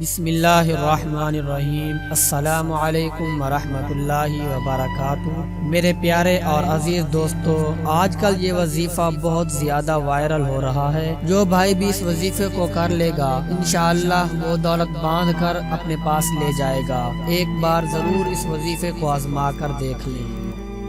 بسم اللہ الرحمن الرحیم۔ السلام علیکم ورحمۃ اللہ وبرکاتہ۔ میرے پیارے اور عزیز دوستو، آج کل یہ وظیفہ بہت زیادہ وائرل ہو رہا ہے۔ جو بھائی بھی اس وظیفے کو کر لے گا انشاءاللہ وہ دولت باندھ کر اپنے پاس لے جائے گا۔ ایک بار ضرور اس وظیفے کو آزما کر دیکھ لیں۔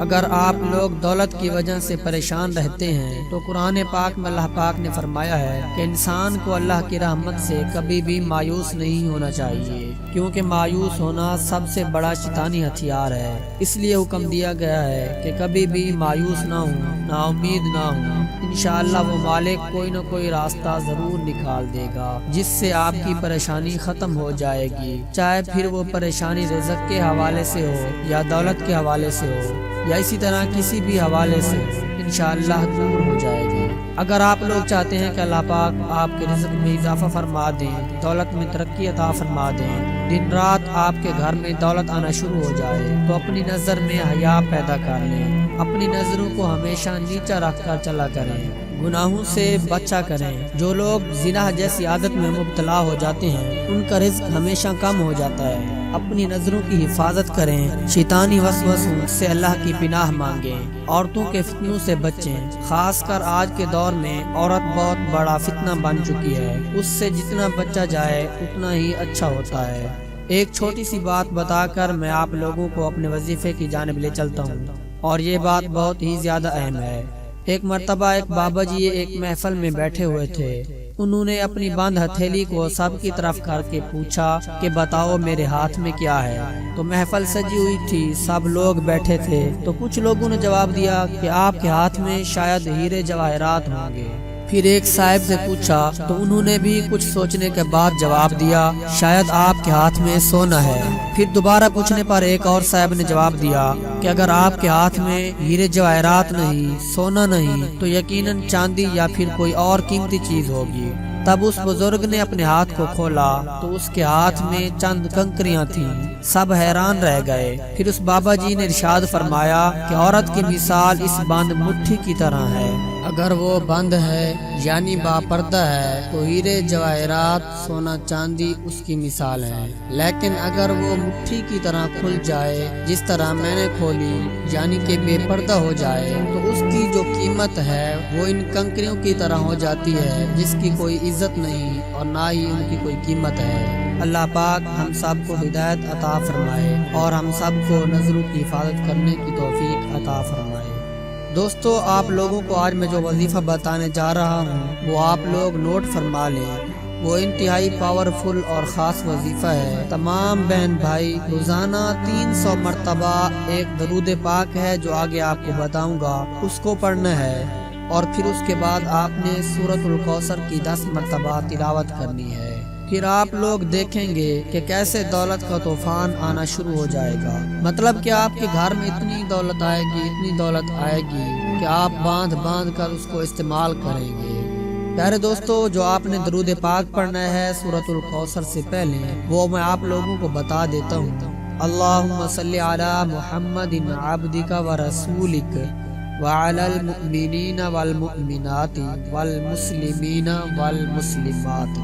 اگر آپ لوگ دولت کی وجہ سے پریشان رہتے ہیں تو قرآن پاک میں اللہ پاک نے فرمایا ہے کہ انسان کو اللہ کی رحمت سے کبھی بھی مایوس نہیں ہونا چاہیے، کیونکہ مایوس ہونا سب سے بڑا شیطانی ہتھیار ہے۔ اس لیے حکم دیا گیا ہے کہ کبھی بھی مایوس نہ ہوں، نا امید نہ ہوں۔ انشاءاللہ وہ مالک کوئی نہ کوئی راستہ ضرور نکال دے گا جس سے آپ کی پریشانی ختم ہو جائے گی، چاہے پھر وہ پریشانی رزق کے حوالے سے ہو یا دولت کے حوالے سے ہو یا اسی طرح کسی بھی حوالے سے انشاءاللہ دور ہو جائے گی۔ اگر آپ لوگ چاہتے ہیں کہ اللہ پاک آپ کے رزق میں اضافہ فرما دیں، دولت میں ترقی عطا فرما دیں، دن رات آپ کے گھر میں دولت آنا شروع ہو جائے، تو اپنی نظر میں حیا پیدا کر لیں، اپنی نظروں کو ہمیشہ نیچا رکھ کر چلا کریں، گناہوں سے بچا کریں۔ جو لوگ زنا جیسی عادت میں مبتلا ہو جاتے ہیں ان کا رزق ہمیشہ کم ہو جاتا ہے۔ اپنی نظروں کی حفاظت کریں، شیطانی وسوسوں سے اللہ کی پناہ مانگیں، عورتوں کے فتنوں سے بچیں۔ خاص کر آج کے دور میں عورت بہت بڑا فتنہ بن چکی ہے، اس سے جتنا بچا جائے اتنا ہی اچھا ہوتا ہے۔ ایک چھوٹی سی بات بتا کر میں آپ لوگوں کو اپنے وظیفے کی جانب لے چلتا ہوں، اور یہ بات بہت ہی زیادہ اہم ہے۔ ایک مرتبہ ایک بابا جی ایک محفل میں بیٹھے ہوئے تھے۔ انہوں نے اپنی بند ہتھیلی کو سب کی طرف کر کے پوچھا کہ بتاؤ میرے ہاتھ میں کیا ہے؟ تو محفل سجی ہوئی تھی، سب لوگ بیٹھے تھے، تو کچھ لوگوں نے جواب دیا کہ آپ کے ہاتھ میں شاید ہیرے جواہرات ہوں گے۔ پھر ایک صاحب سے پوچھا تو انہوں نے بھی کچھ سوچنے کے بعد جواب دیا شاید آپ کے ہاتھ میں سونا ہے۔ پھر دوبارہ پوچھنے پر ایک اور صاحب نے جواب دیا کہ اگر آپ کے ہاتھ میں ہیرے جواہرات نہیں، سونا نہیں، تو یقیناً چاندی یا پھر کوئی اور قیمتی چیز ہوگی۔ تب اس بزرگ نے اپنے ہاتھ کو کھولا تو اس کے ہاتھ میں چند کنکریاں تھیں۔ سب حیران رہ گئے۔ پھر اس بابا جی نے ارشاد فرمایا کہ عورت کی مثال اس بند مٹھی کی طرح ہے، اگر وہ بند ہے یعنی باپردہ ہے تو ہیرے جواہرات سونا چاندی اس کی مثال ہے، لیکن اگر وہ مٹھی کی طرح کھل جائے جس طرح میں نے کھولی یعنی کہ بے پردہ ہو جائے تو اس کی جو قیمت ہے وہ ان کنکریوں کی طرح ہو جاتی ہے جس کی کوئی عزت نہیں اور نہ ہی ان کی کوئی قیمت ہے۔ اللہ پاک ہم سب کو ہدایت عطا فرمائے اور ہم سب کو نظروں کی حفاظت کرنے کی توفیق عطا فرمائے۔ دوستو، آپ لوگوں کو آج میں جو وظیفہ بتانے جا رہا ہوں وہ آپ لوگ نوٹ فرما لیں۔ وہ انتہائی پاورفل اور خاص وظیفہ ہے۔ تمام بہن بھائی روزانہ 300 مرتبہ ایک درود پاک ہے جو آگے آپ کو بتاؤں گا، اس کو پڑھنا ہے، اور پھر اس کے بعد آپ نے سورۃ الکوثر کی 10 مرتبہ تلاوت کرنی ہے۔ پھر آپ لوگ دیکھیں گے کہ کیسے دولت کا طوفان آنا شروع ہو جائے گا۔ مطلب کہ آپ کے گھر میں اتنی دولت آئے گی، اتنی دولت آئے گی کہ آپ باندھ باندھ کر اس کو استعمال کریں گے۔ پیارے دوستو، جو آپ نے درود پاک پڑھنا ہے سورۃ الکوثر سے پہلے وہ میں آپ لوگوں کو بتا دیتا ہوں۔ اللہم صلی علی محمد عبدک ورسولک وعلی المؤمنین والمؤمنات والمسلمین والمسلمات۔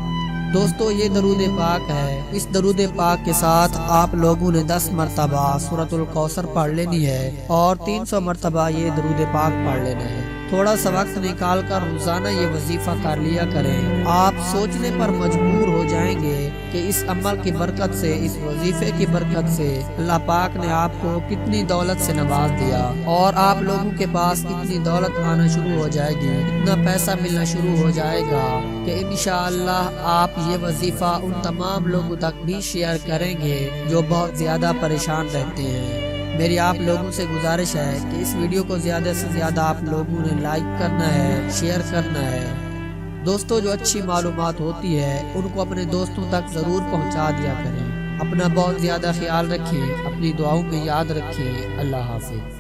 دوستو، یہ درود پاک ہے۔ اس درود پاک کے ساتھ آپ لوگوں نے 10 مرتبہ سورۃ الکوثر پڑھ لینی ہے اور 300 مرتبہ یہ درود پاک پڑھ لینا ہے۔ تھوڑا سا وقت نکال کر روزانہ یہ وظیفہ کر لیا کریں۔ آپ سوچنے پر مجبور ہو جائیں گے کہ اس عمل کی برکت سے، اس وظیفے کی برکت سے اللہ پاک نے آپ کو کتنی دولت سے نواز دیا، اور آپ لوگوں کے پاس اتنی دولت آنا شروع ہو جائے گی، اتنا پیسہ ملنا شروع ہو جائے گا کہ انشاءاللہ آپ یہ وظیفہ ان تمام لوگوں تک بھی شیئر کریں گے جو بہت زیادہ پریشان رہتے ہیں۔ میری آپ لوگوں سے گزارش ہے کہ اس ویڈیو کو زیادہ سے زیادہ آپ لوگوں نے لائک کرنا ہے، شیئر کرنا ہے۔ دوستو، جو اچھی معلومات ہوتی ہے ان کو اپنے دوستوں تک ضرور پہنچا دیا کریں۔ اپنا بہت زیادہ خیال رکھیں، اپنی دعاؤں میں یاد رکھیں۔ اللہ حافظ۔